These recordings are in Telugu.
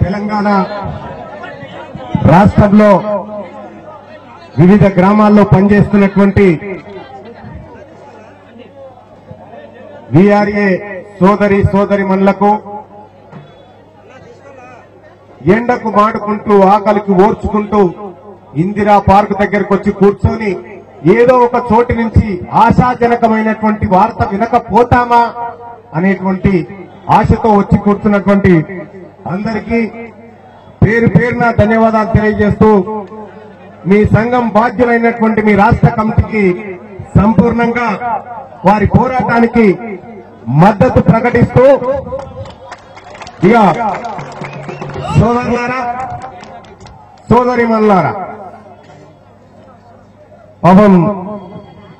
తెలంగాణ రాష్ట్రంలో వివిధ గ్రామాల్లో పనిచేస్తున్నటువంటి వీఆర్ఏ సోదరిమణులకు ఎండకు మాడుకుంటూ ఆకలికి ఓర్చుకుంటూ ఇందిరా పార్క్ దగ్గరకు వచ్చి కూర్చొని ఏదో ఒక చోటు నుంచి ఆశాజనకమైనటువంటి వార్త వినకపోతామా అనేటువంటి ఆశతో వచ్చి కూర్చున్నటువంటి అందరికీ పేరు పేరున ధన్యవాదాలు తెలియజేస్తూ మీ సంఘం బాధ్యులైనటువంటి మీ రాష్ట్ర కమిటీకి సంపూర్ణంగా వారి పోరాటానికి మద్దతు ప్రకటిస్తూ ఇక సోదరులారా సోదరిమణులారా పాపం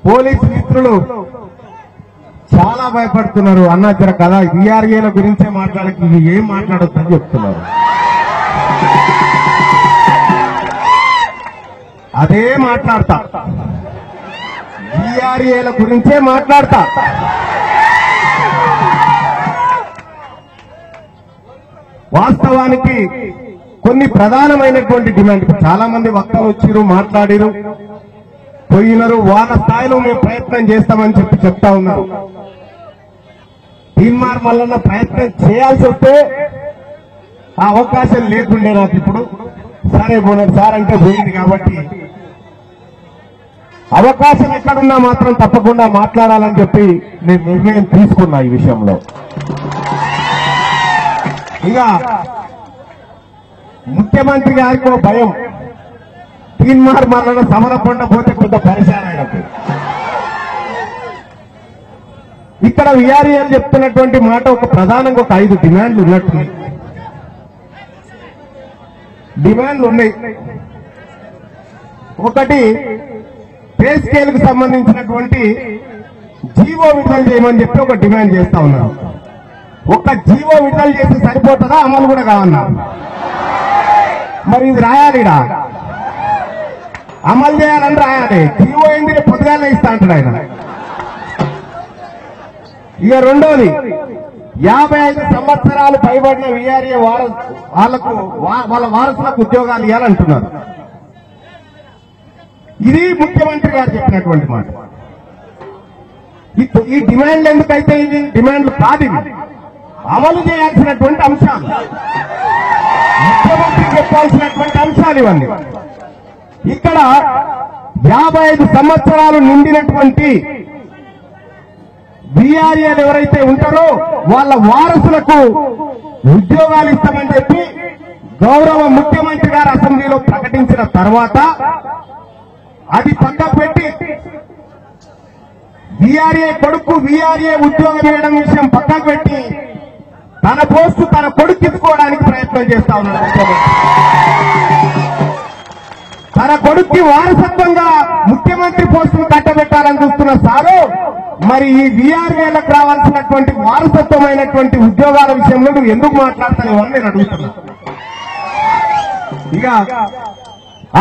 పోలీసు మిత్రులు చాలా భయపడుతున్నారు. అన్నా జర కదా వీఆర్ఏల గురించే మాట్లాడక ఇది ఏం మాట్లాడొద్దని చెప్తున్నారు. అదే మాట్లాడతా, వీఆర్ఏల గురించే మాట్లాడతా. వాస్తవానికి కొన్ని ప్రధానమైనటువంటి డిమాండ్ చాలా మంది వక్తలు వచ్చిరు, మాట్లాడిరు, పోయినారు. వాళ్ళ స్థాయిలో మేము ప్రయత్నం చేస్తామని చెప్తా ఉన్నారు. తీన్మార్ మల్లన్న ప్రయత్నం చేయాల్సి వస్తే ఆ అవకాశం లేకుండే నాకు ఇప్పుడు. సరే పోయినారు సార్ అంటే పోయింది కాబట్టి అవకాశం ఎక్కడున్నా మాత్రం తప్పకుండా మాట్లాడాలని చెప్పి నేను నిర్ణయం తీసుకున్నా ఈ విషయంలో. ఇక ముఖ్యమంత్రి గారికి భయం, తీన్మార్ మల్లన్న సమరపండ పోతే కొంత పరిశానకు. ఇక్కడ వీఆర్ఏలు చెప్తున్నటువంటి మాట ఒక ప్రధానంగా ఒక 5 డిమాండ్లు ఉన్నట్టుంది. డిమాండ్లు ఉన్నాయి. ఒకటి, పే స్కేల్ కు సంబంధించినటువంటి జీవో విడుదల చేయమని చెప్పి ఒక డిమాండ్ చేస్తా ఉన్నారు. ఒక్క జీవో విడుదల చేసి సరిపోతుందా, అమలు కూడా కావన్నా? మరి ఇది రాయాలిడా, అమలు చేయాలని రాయాలి. జీవో ఏంటి పొద్దుగానే ఇస్తా అంటాడు ఆయన. ఇక రెండోది, 55 సంవత్సరాలు పైబడిన వీఆర్ఏ వాళ్ళ వారసులకు ఉద్యోగాలు ఇవ్వాలంటున్నారు. ఇది ముఖ్యమంత్రి గారు చెప్పినటువంటి మాట. ఈ డిమాండ్లు ఎందుకైతే ఇది డిమాండ్లు కాదు, ఇవి అమలు చేయాల్సినటువంటి అంశాలు, ముఖ్యమంత్రి చెప్పాల్సినటువంటి అంశాలు ఇవన్నీ. ఇక్కడ 55 సంవత్సరాలు నిండినటువంటి వీఆర్ఏలు ఎవరైతే ఉంటారో వాళ్ళ వారసులకు ఉద్యోగాలు ఇస్తామని చెప్పి గౌరవ ముఖ్యమంత్రి గారు అసెంబ్లీలో ప్రకటించిన తర్వాత అది పక్కకు పెట్టి వీఆర్ఏ కొడుకు వీఆర్ఏ ఉద్యోగం వేయడం విషయం పక్కకు పెట్టి తన పోస్టు తన కొడుకు ఎత్తుకోవడానికి ప్రయత్నం చేస్తా ఉన్నాడు ముఖ్యమంత్రి. తన కొడుక్కి వారసత్వంగా ముఖ్యమంత్రి పోస్టును కట్టబెట్టాలని చూస్తున్న సారు మరి ఈ వీఆర్ఏలకు రావాల్సినటువంటి వారసత్వమైనటువంటి ఉద్యోగాల విషయంలో నువ్వు ఎందుకు మాట్లాడతావు అని నేను అడుగుతున్నా. ఇక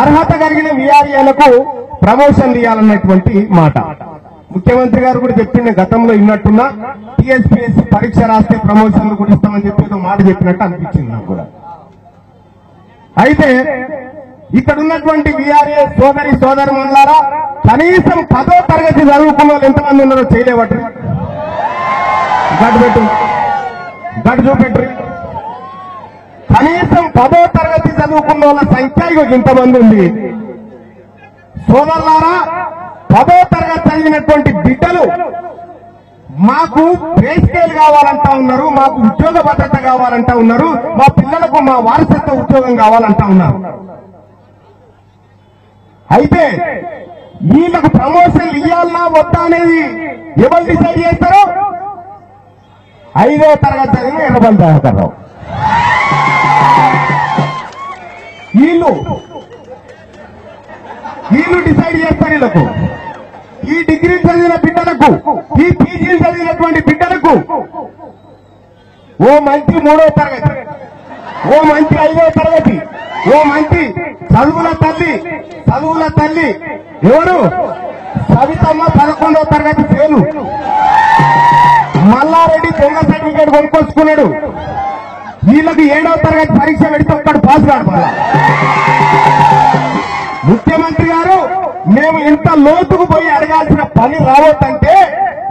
అర్హత కలిగిన వీఆర్ఏలకు ప్రమోషన్ ఇవ్వాలన్నటువంటి మాట ముఖ్యమంత్రి గారు కూడా చెప్పింది. గతంలో ఇన్నట్టున్నా టీఎస్పీఎస్సీ పరీక్ష రాస్తే ప్రమోషన్లు కూడా ఇస్తామని చెప్పి ఏదో మాట చెప్పినట్టు అనిపించింది నాకు కూడా. అయితే ఇక్కడ ఉన్నటువంటి వీఆర్ఏ సోదరిమణులారా, కనీసం 10వ తరగతి చదువుకున్న వాళ్ళు ఎంతమంది ఉన్నారో చేయలేవట్రు, గట్టు చూపెట్టు. కనీసం 10వ తరగతి చదువుకున్న వాళ్ళ సంఖ్య ఇంతమంది ఉంది. సోదరులారా, 10వ తరగతి చదివినటువంటి బిడ్డలు మాకు పే స్కేల్ కావాలంటా ఉన్నారు, మాకు ఉద్యోగ భద్రత కావాలంటా ఉన్నారు, మా పిల్లలకు మా వారసత్వ ఉద్యోగం కావాలంటా ఉన్నారు. అయితే వీళ్ళకు ప్రమోషన్ ఇవ్వాలన్నా వద్దా అనేది ఎవరు డిసైడ్ చేస్తారో? 5వ తరగతి చదివిన ఎర్రబల్లి దయాకర్ రావు. వీళ్ళు డిసైడ్ చేస్తారు. వీళ్ళకు ఈ డిగ్రీ చదివిన బిడ్డలకు, ఈ పీజీ చదివినటువంటి బిడ్డలకు ఓ మంచి 3వ తరగతి, ఓ మంచి 5వ తరగతి, ఓ మంచి చదువుల తల్లి ఎవరు? సవితమ్మ 11వ తరగతి ఫెయిలు. మల్లారెడ్డి దొంగ సర్టిఫికేట్ కొనుక్కొచ్చుకున్నాడు. వీళ్ళకి 7వ తరగతి పరీక్ష పెడితే ఒక్కడు పాస్ కావాలి. ముఖ్యమంత్రి గారు మేము ఇంత లోతుకు పోయి అడగాల్సిన పని రావద్దంటే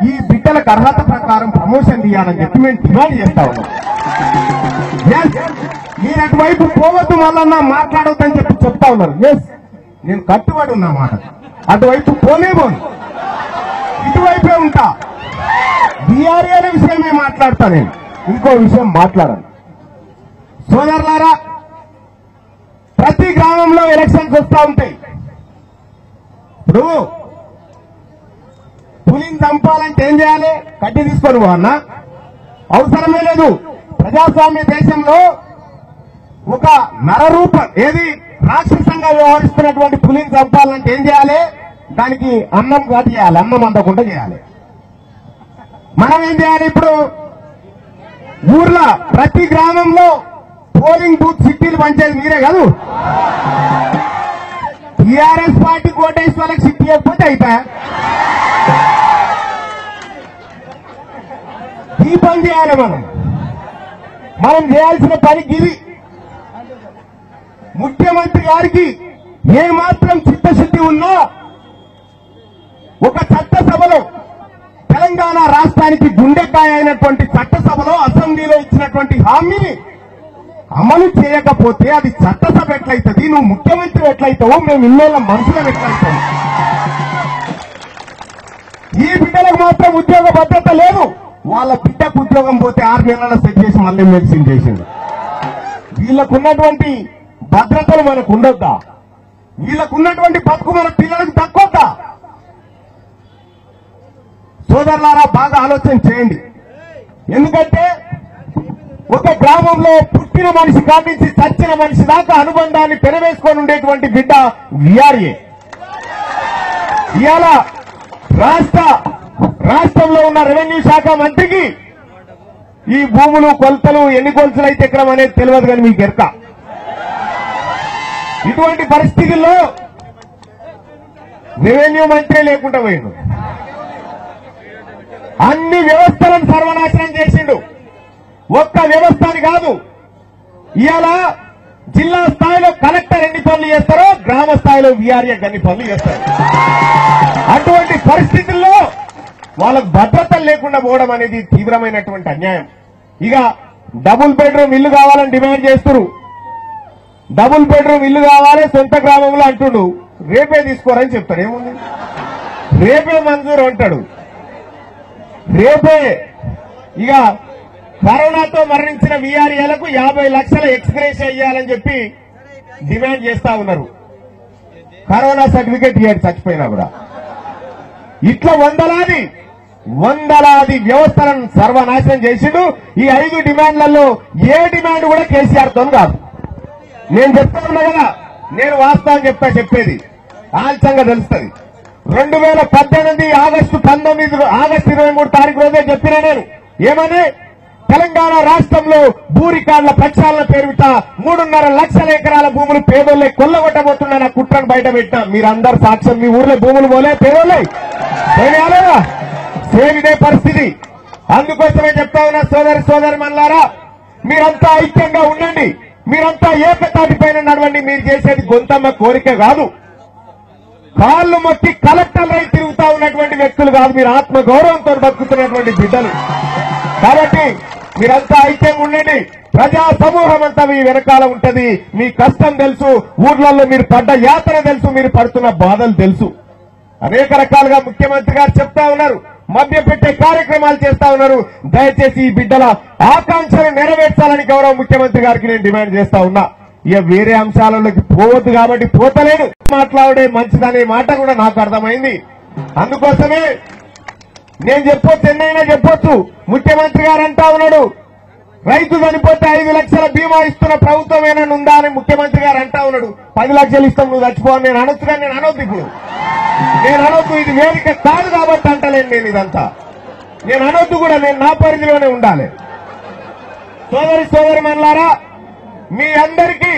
ఈ బిడ్డలకు అర్హత ప్రకారం ప్రమోషన్ తీయాలని చెప్పి మేము డిమాండ్ చేస్తా ఉన్నాం. మీరు అటువైపు పోవద్దు మళ్ళా మాట్లాడవద్దని చెప్పి చెప్తా ఉన్నారు. నేను కట్టుబడి ఉన్నా మాట, అటువైపు పోలేమోను, ఇటువైపే ఉంటా. బీఆర్ఏ అనే విషయమే మాట్లాడతా, నేను ఇంకో విషయం మాట్లాడాను. సోదరులారా, ప్రతి గ్రామంలో ఎలక్షన్స్ వస్తూ ఉంటాయి. ఇప్పుడు పులిని చంపాలంటే ఏం చేయాలి? కట్టి తీసుకొని పోవన్నా? అవసరమే లేదు. ప్రజాస్వామ్య దేశంలో ఒక నరరూప ఏది రాక్షసంగా వ్యవహరిస్తున్నటువంటి పులిని చంపాలంటే ఏం చేయాలి? దానికి అన్నం కాదు చేయాలి, అన్నం అందకుండా చేయాలి. మనం ఏం చేయాలి? ఇప్పుడు ఊర్లో ప్రతి గ్రామంలో పోలింగ్ బూత్ సిట్టీలు పంచేది మీరే కాదు. టీఆర్ఎస్ పార్టీ కోటేసి వాళ్ళకి సిట్టి ఇవ్వకపోతే అయిపోయా. ఈ పని చేయాలి. మనం చేయాల్సిన పనికి ఇది. ముఖ్యమంత్రి గారికి ఏమాత్రం చిత్తశుద్ధి ఉన్నా ఒక చట్టసభలో, తెలంగాణ రాష్ట్రానికి గుండెకాయ అయినటువంటి చట్టసభలో, అసెంబ్లీలో ఇచ్చినటువంటి హామీని అమలు చేయకపోతే అది చట్టసభ ఎట్లయితుంది? నువ్వు ముఖ్యమంత్రి ఎట్లయితావు? మేము ఇన్నేళ్ల మనుషులం ఎట్లయితావు? ఈ బిడ్డలకు మాత్రం ఉద్యోగ భద్రత లేదు. వాళ్ళ బిడ్డకు ఉద్యోగం పోతే 6 నెలల సెట్ చేసి మళ్ళీ మెడిసిన్ చేసింది. వీళ్ళకున్నటువంటి భద్రతలు మనకు ఉండొద్దా? వీళ్ళకున్నటువంటి బతుకు మన పిల్లలకు దక్కొద్దా? సోదరులారా, బాగా ఆలోచన చేయండి. ఎందుకంటే ఒక గ్రామంలో పుట్టిన మనిషి కానించి చచ్చిన మనిషి దాకా అనుబంధాన్ని పెనవేసుకొని ఉండేటువంటి బిడ్డ వీఆర్ఏ. ఇవాళ రాష్ట్రంలో ఉన్న రెవెన్యూ శాఖ మంత్రికి ఈ భూములు కొలతలు ఎన్ని కొలతలు అయితే ఎక్కడం అనేది తెలియదు, కానీ మీకు ఎరక. ఇటువంటి పరిస్థితుల్లో రెవెన్యూ మంత్రి లేకుండా పోయిండు. అన్ని వ్యవస్థలను సర్వనాశనం చేసిండు. ఒక్క వ్యవస్థని కాదు, ఇవాళ జిల్లా స్థాయిలో కలెక్టర్ ఎన్ని పనులు చేస్తారో గ్రామ స్థాయిలో వీఆర్ఏ అన్ని పనులు చేస్తారు. అటువంటి పరిస్థితుల్లో వాళ్ళకు భద్రత లేకుండా పోవడం అనేది తీవ్రమైనటువంటి అన్యాయం. ఇక డబుల్ బెడ్రూమ్ ఇల్లు కావాలని డిమాండ్ చేస్తున్నారు. డబుల్ బెడ్రూమ్ ఇల్లు కావాలి సొంత గ్రామంలో అంటుడు. రేపే తీసుకోరని చెప్తాడు. ఏముంది? రేపే మంజూరు అంటాడు. రేపే. ఇక కరోనాతో మరణించిన వీఆర్ఏలకు 50 లక్షల ఎక్స్గ్రేషియా ఇవ్వాలని చెప్పి డిమాండ్ చేస్తా ఉన్నారు. కరోనా సర్టిఫికేట్ ఇవ్వండి చచ్చిపోయినా కూడా. ఇట్లా వందలాది వ్యవస్థలను సర్వనాశనం చేసిండు. ఈ 5 డిమాండ్లలో ఏ డిమాండ్ కూడా కేసీఆర్ తో కాదు. నేను చెప్తా ఉన్నా కదా, నేను వాస్తవం చెప్పేది ఆలస్యంగా తెలుస్తుంది. 2018 ఆగస్టు 23 తారీఖు రోజే చెప్పినా నేను. ఏమని? తెలంగాణ రాష్ట్రంలో భూ రికార్డుల ప్రక్షాళన పేరుట 3.5 లక్షల ఎకరాల భూములు పేదోళ్ళే కొల్లగొట్టబోతున్నా నా కుట్రను బయట పెట్టినా. మీరందరూ సాక్ష్యం. మీ ఊర్లో భూములు పోలే, పేదోళ్ళే పోయినా. సేమ్ ఇదే పరిస్థితి. అందుకోసమే చెప్తా ఉన్నా, సోదరి మనులారా, మీరంతా ఐక్యంగా ఉండండి. మీరంతా ఏకతాటిపైన నడవండి. మీరు చేసేది గొంతమ్మ కోరిక కాదు. కాళ్ళు మొక్కి కలెక్టర్లై తిరుగుతా ఉన్నటువంటి వ్యక్తులు కాదు. మీరు ఆత్మ గౌరవంతో బతుకుతున్నటువంటి బిడ్డలు. కాబట్టి మీరంతా ఐక్యంగా ఉండండి. ప్రజా సమూహం అంతా మీ వెనకాల ఉంటది. మీ కష్టం తెలుసు, ఊర్లలో మీరు పడ్డ యాత్ర తెలుసు, మీరు పడుతున్న బాధలు తెలుసు. అనేక రకాలుగా ముఖ్యమంత్రి గారు చెప్తా ఉన్నారు, మభ్యపెట్టే కార్యక్రమాలు చేస్తా ఉన్నారు. దయచేసి ఈ బిడ్డల ఆకాంక్షలు నెరవేర్చాలని గౌరవ ముఖ్యమంత్రి గారికి నేను డిమాండ్ చేస్తా ఉన్నా. ఇక వేరే అంశాలలోకి పోవద్దు కాబట్టి పోతలేను. మాట్లాడే మంచిదనే మాట కూడా నాకు అర్థమైంది. అందుకోసమే నేను చెప్పొచ్చు, ఎన్నైనా చెప్పొచ్చు. ముఖ్యమంత్రి గారు అంటా ఉన్నాడు, రైతు చనిపోతే 5 లక్షల బీమా ఇస్తున్న ప్రభుత్వం ఏమైనా ఉందా అని ముఖ్యమంత్రి గారు అంటా ఉన్నాడు. 10 లక్షలు ఇస్తాం నువ్వు చచ్చిపోవని నేను అనొచ్చు, కానీ నేను అనొద్దు. ఇప్పుడు నేను అనొద్దు. ఇది వేదిక కాదు కాబట్టి అంటలేను నేను. ఇదంతా నేను అనొద్దు కూడా. నేను నా పరిధిలోనే ఉండాలి. సోదరి మనులారా, మీ అందరికీ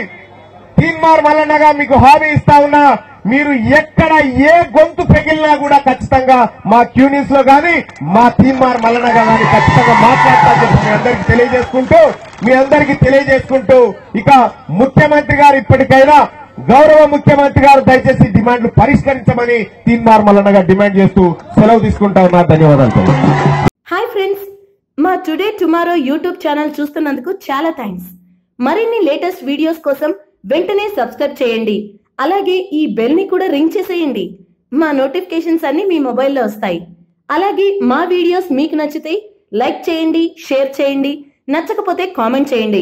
తీన్మార్ మల్లన్నగా మీకు హామీ ఇస్తా ఉన్నా. మీరు ఎక్కడ ఏ గొంతు పెగిలినా కూడా ఖచ్చితంగా మా క్యూన్యూస్ లో గానీ మా తీన్మార్ మల్లన్నగా గానీ ఖచ్చితంగా మాట్లాడతామని చెప్పి మీ అందరికీ తెలియజేసుకుంటూ మీ అందరికీ తెలియజేసుకుంటూ ఇక ముఖ్యమంత్రి గారు ఇప్పటికైనా గౌరవ ముఖ్యమంత్రి గారు దయచేసి డిమాండ్లు పరిష్కరించమని తీన్మార్ మల్లన్నగా డిమాండ్ చేస్తూ సెలవు తీసుకుంటా ఉన్నా. ధన్యవాదాలు. హాయ్ ఫ్రెండ్స్, మా టుడే టుమారో యూట్యూబ్ ఛానల్ చూస్తున్నందుకు చాలా థ్యాంక్స్. మరిన్ని లేటెస్ట్ వీడియోస్ కోసం వెంటనే సబ్స్క్రైబ్ చేయండి. అలాగే ఈ బెల్ ని కూడా రింగ్ చేసేయండి. మా నోటిఫికేషన్స్ అన్ని మీ మొబైల్లో వస్తాయి. అలాగే మా వీడియోస్ మీకు నచ్చితే లైక్ చేయండి, షేర్ చేయండి, నచ్చకపోతే కామెంట్ చేయండి.